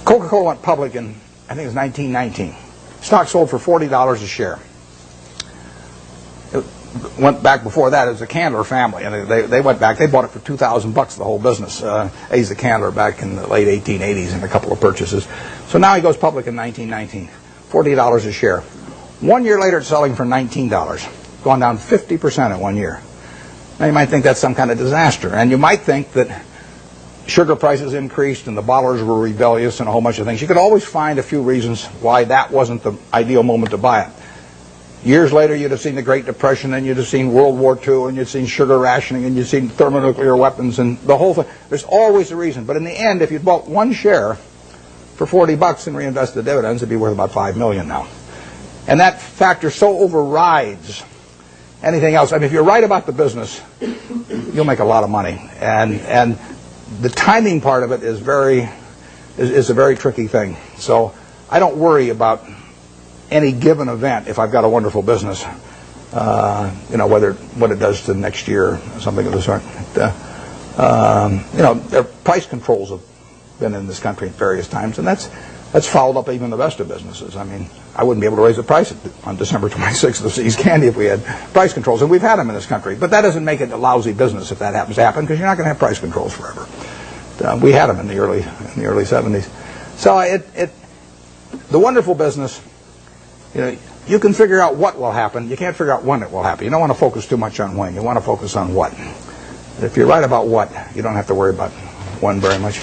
Coca-Cola went public in, I think it was 1919. Stock sold for $40 a share. It went back before that as the Candler family, and they went back. They bought it for $2,000, the whole business. A's the Candler back in the late 1880s in a couple of purchases. So now he goes public in 1919, $40 a share. 1 year later, it's selling for $19, gone down 50% in 1 year. Now you might think that's some kind of disaster, and you might think that sugar prices increased and the bottlers were rebellious and a whole bunch of things. You could always find a few reasons why that wasn't the ideal moment to buy it. Years later, you'd have seen the Great Depression, and you'd have seen World War II, and you'd seen sugar rationing, and you'd seen thermonuclear weapons, and the whole thing. There's always a reason. But in the end, if you'd bought one share for $40 and reinvested the dividends, it'd be worth about $5 million now. And that factor so overrides anything else. I mean, if you're right about the business, you'll make a lot of money. And the timing part of it is a very tricky thing. So I don't worry about any given event if I've got a wonderful business, what it does to next year or something of the sort. There price controls have been in this country at various times, and that's fouled up even the best of businesses. I mean, I wouldn't be able to raise the price on December 26th of See's Candy if we had price controls, and we've had them in this country. But that doesn't make it a lousy business if that happens to happen, because you're not going to have price controls forever. We had them in the early 70s. So the wonderful business. You can figure out what will happen. You can't figure out when it will happen. You don't want to focus too much on when. You want to focus on what. If you're right about what, you don't have to worry about when very much.